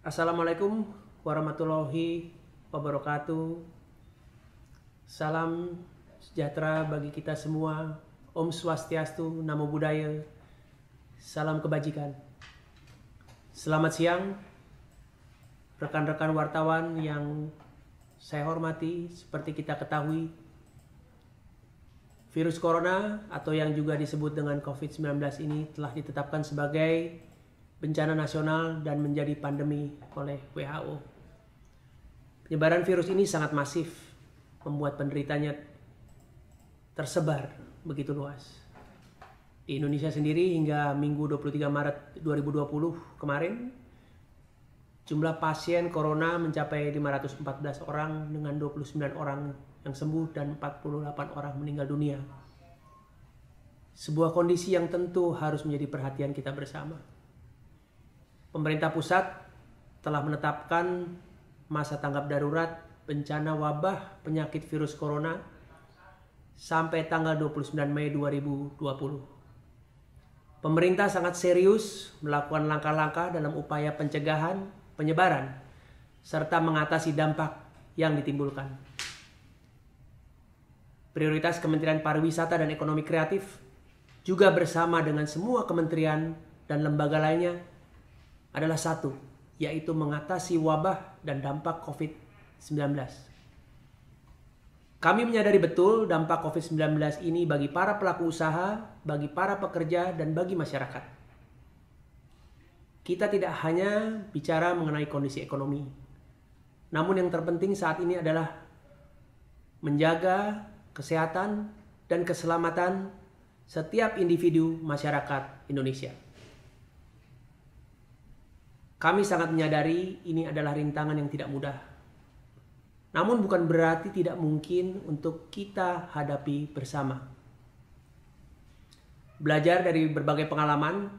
Assalamualaikum warahmatullahi wabarakatuh. Salam sejahtera bagi kita semua. Om Swastiastu, Namo Buddhaya. Salam kebajikan. Selamat siang rekan-rekan wartawan yang saya hormati. Seperti kita ketahui, virus corona atau yang juga disebut dengan COVID-19 ini telah ditetapkan sebagai bencana nasional dan menjadi pandemi oleh WHO. Penyebaran virus ini sangat masif, membuat penderitanya tersebar begitu luas. Di Indonesia sendiri hingga Minggu 23 Maret 2020 kemarin, jumlah pasien corona mencapai 514 orang dengan 29 orang yang sembuh dan 48 orang meninggal dunia. Sebuah kondisi yang tentu harus menjadi perhatian kita bersama. Pemerintah pusat telah menetapkan masa tanggap darurat bencana wabah penyakit virus corona sampai tanggal 29 Mei 2020. Pemerintah sangat serius melakukan langkah-langkah dalam upaya pencegahan penyebaran serta mengatasi dampak yang ditimbulkan. Prioritas Kementerian Pariwisata dan Ekonomi Kreatif juga bersama dengan semua kementerian dan lembaga lainnya adalah satu, yaitu mengatasi wabah dan dampak COVID-19. Kami menyadari betul dampak COVID-19 ini bagi para pelaku usaha, bagi para pekerja, dan bagi masyarakat. Kita tidak hanya bicara mengenai kondisi ekonomi, namun yang terpenting saat ini adalah menjaga kesehatan dan keselamatan setiap individu masyarakat Indonesia. Kami sangat menyadari ini adalah rintangan yang tidak mudah. Namun bukan berarti tidak mungkin untuk kita hadapi bersama. Belajar dari berbagai pengalaman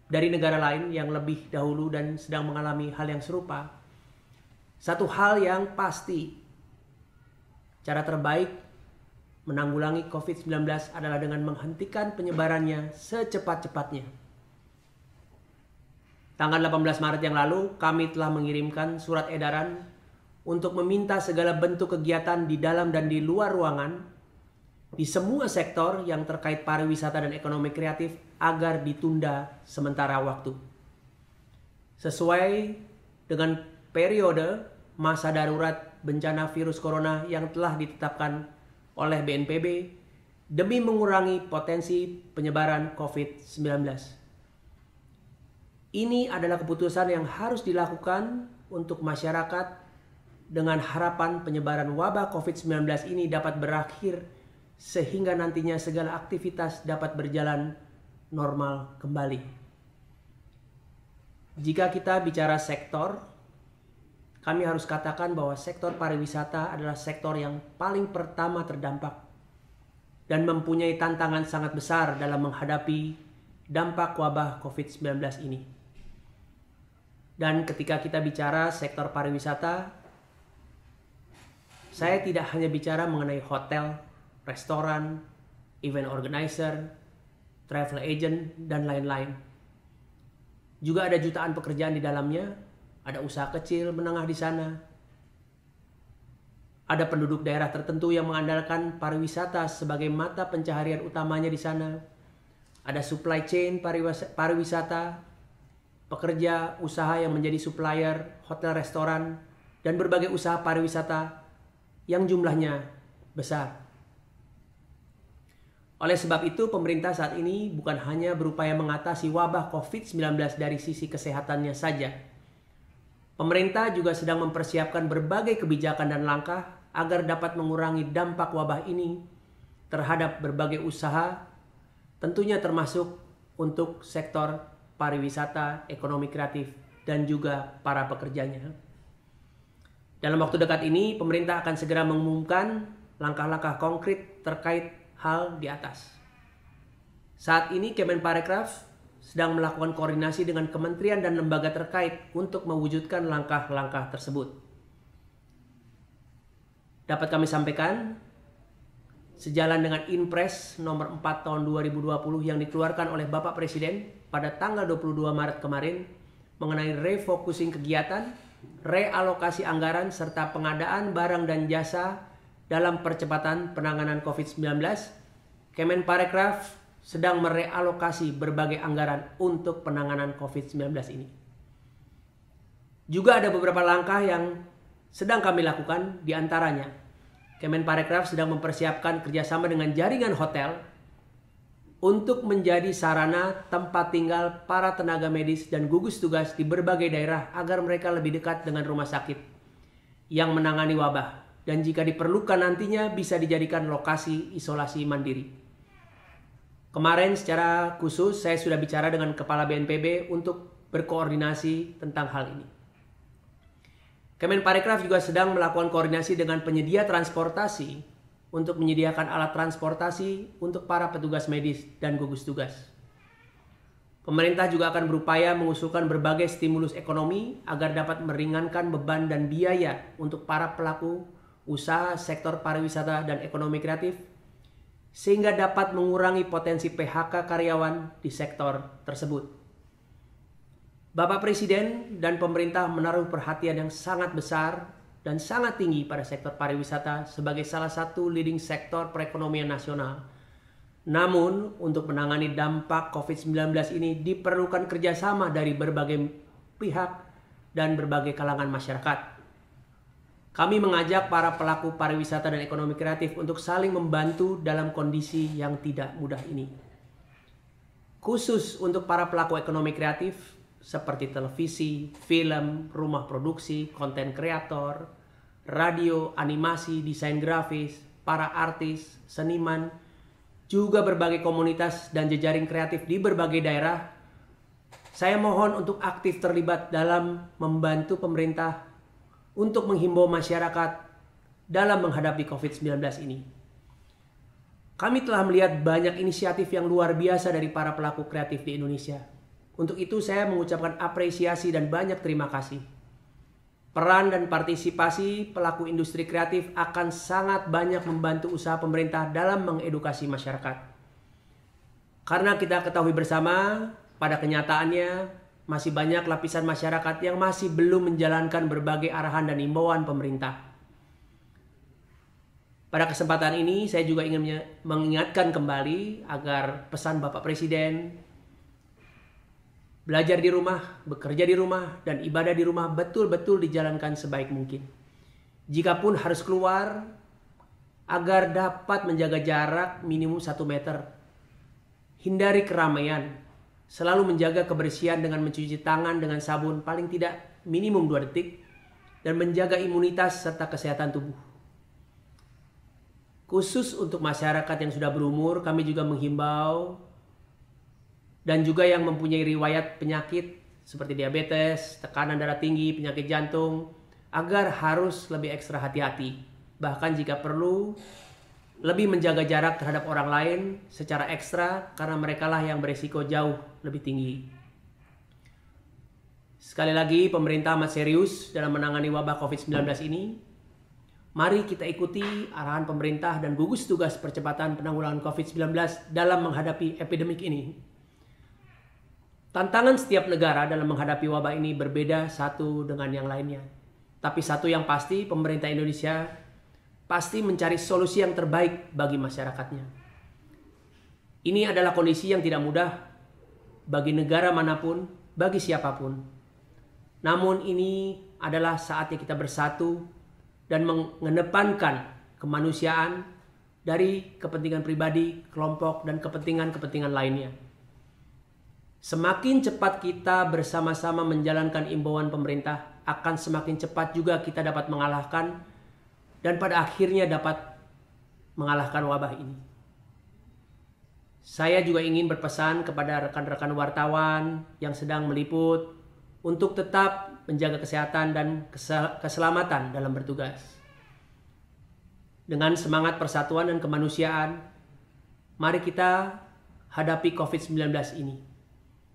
dari negara lain yang lebih dahulu dan sedang mengalami hal yang serupa. Satu hal yang pasti, cara terbaik menanggulangi COVID-19 adalah dengan menghentikan penyebarannya secepat-cepatnya. Tanggal 18 Maret yang lalu, kami telah mengirimkan surat edaran untuk meminta segala bentuk kegiatan di dalam dan di luar ruangan di semua sektor yang terkait pariwisata dan ekonomi kreatif agar ditunda sementara waktu. Sesuai dengan periode masa darurat bencana virus corona yang telah ditetapkan oleh BNPB demi mengurangi potensi penyebaran COVID-19. Ini adalah keputusan yang harus dilakukan untuk masyarakat dengan harapan penyebaran wabah COVID-19 ini dapat berakhir sehingga nantinya segala aktivitas dapat berjalan normal kembali. Jika kita bicara sektor, kami harus katakan bahwa sektor pariwisata adalah sektor yang paling pertama terdampak dan mempunyai tantangan sangat besar dalam menghadapi dampak wabah COVID-19 ini. Dan ketika kita bicara sektor pariwisata, saya tidak hanya bicara mengenai hotel, restoran, event organizer, travel agent, dan lain-lain. Juga ada jutaan pekerjaan di dalamnya, ada usaha kecil, menengah di sana. Ada penduduk daerah tertentu yang mengandalkan pariwisata sebagai mata pencaharian utamanya di sana. Ada supply chain pariwisata, pekerja usaha yang menjadi supplier, hotel, restoran, dan berbagai usaha pariwisata yang jumlahnya besar. Oleh sebab itu, pemerintah saat ini bukan hanya berupaya mengatasi wabah COVID-19 dari sisi kesehatannya saja. Pemerintah juga sedang mempersiapkan berbagai kebijakan dan langkah agar dapat mengurangi dampak wabah ini terhadap berbagai usaha, tentunya termasuk untuk sektor pariwisata, ekonomi kreatif, dan juga para pekerjanya. Dalam waktu dekat ini, pemerintah akan segera mengumumkan langkah-langkah konkret terkait hal di atas. Saat ini Kemenparekraf sedang melakukan koordinasi dengan kementerian dan lembaga terkait untuk mewujudkan langkah-langkah tersebut. Dapat kami sampaikan, sejalan dengan Inpres nomor 4 tahun 2020 yang dikeluarkan oleh Bapak Presiden pada tanggal 22 Maret kemarin, mengenai refocusing kegiatan, realokasi anggaran, serta pengadaan barang dan jasa dalam percepatan penanganan COVID-19, Kemenparekraf sedang merealokasi berbagai anggaran untuk penanganan COVID-19 ini. Juga ada beberapa langkah yang sedang kami lakukan, di antaranya Kemenparekraf sedang mempersiapkan kerjasama dengan jaringan hotel untuk menjadi sarana tempat tinggal para tenaga medis dan gugus tugas di berbagai daerah agar mereka lebih dekat dengan rumah sakit yang menangani wabah dan jika diperlukan nantinya bisa dijadikan lokasi isolasi mandiri. Kemarin secara khusus saya sudah bicara dengan Kepala BNPB untuk berkoordinasi tentang hal ini. Kemenparekraf juga sedang melakukan koordinasi dengan penyedia transportasi untuk menyediakan alat transportasi untuk para petugas medis dan gugus tugas. Pemerintah juga akan berupaya mengusulkan berbagai stimulus ekonomi agar dapat meringankan beban dan biaya untuk para pelaku usaha sektor pariwisata dan ekonomi kreatif, sehingga dapat mengurangi potensi PHK karyawan di sektor tersebut. Bapak Presiden dan pemerintah menaruh perhatian yang sangat besar dan sangat tinggi pada sektor pariwisata sebagai salah satu leading sektor perekonomian nasional. Namun, untuk menangani dampak COVID-19 ini diperlukan kerjasama dari berbagai pihak dan berbagai kalangan masyarakat. Kami mengajak para pelaku pariwisata dan ekonomi kreatif untuk saling membantu dalam kondisi yang tidak mudah ini. Khusus untuk para pelaku ekonomi kreatif seperti televisi, film, rumah produksi, konten kreator, radio, animasi, desain grafis, para artis, seniman, juga berbagai komunitas dan jejaring kreatif di berbagai daerah. Saya mohon untuk aktif terlibat dalam membantu pemerintah untuk menghimbau masyarakat dalam menghadapi COVID-19 ini. Kami telah melihat banyak inisiatif yang luar biasa dari para pelaku kreatif di Indonesia. Untuk itu saya mengucapkan apresiasi dan banyak terima kasih. Peran dan partisipasi pelaku industri kreatif akan sangat banyak membantu usaha pemerintah dalam mengedukasi masyarakat. Karena kita ketahui bersama, pada kenyataannya masih banyak lapisan masyarakat yang masih belum menjalankan berbagai arahan dan imbauan pemerintah. Pada kesempatan ini saya juga ingin mengingatkan kembali agar pesan Bapak Presiden, belajar di rumah, bekerja di rumah, dan ibadah di rumah betul-betul dijalankan sebaik mungkin. Jikapun harus keluar, agar dapat menjaga jarak minimum 1 meter. Hindari keramaian, selalu menjaga kebersihan dengan mencuci tangan dengan sabun paling tidak minimum 2 detik, dan menjaga imunitas serta kesehatan tubuh. Khusus untuk masyarakat yang sudah berumur, kami juga menghimbau dan juga yang mempunyai riwayat penyakit seperti diabetes, tekanan darah tinggi, penyakit jantung, agar harus lebih ekstra hati-hati. Bahkan jika perlu, lebih menjaga jarak terhadap orang lain secara ekstra karena merekalah yang berisiko jauh lebih tinggi. Sekali lagi, pemerintah amat serius dalam menangani wabah COVID-19 ini. Mari kita ikuti arahan pemerintah dan gugus tugas percepatan penanggulangan COVID-19 dalam menghadapi epidemik ini. Tantangan setiap negara dalam menghadapi wabah ini berbeda satu dengan yang lainnya. Tapi satu yang pasti, pemerintah Indonesia pasti mencari solusi yang terbaik bagi masyarakatnya. Ini adalah kondisi yang tidak mudah bagi negara manapun, bagi siapapun. Namun ini adalah saatnya kita bersatu dan mengedepankan kemanusiaan dari kepentingan pribadi, kelompok, dan kepentingan-kepentingan lainnya. Semakin cepat kita bersama-sama menjalankan imbauan pemerintah, akan semakin cepat juga kita dapat mengalahkan dan pada akhirnya dapat mengalahkan wabah ini. Saya juga ingin berpesan kepada rekan-rekan wartawan yang sedang meliput untuk tetap menjaga kesehatan dan keselamatan dalam bertugas. Dengan semangat persatuan dan kemanusiaan, mari kita hadapi COVID-19 ini.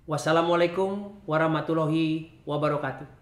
Wassalamualaikum warahmatullahi wabarakatuh.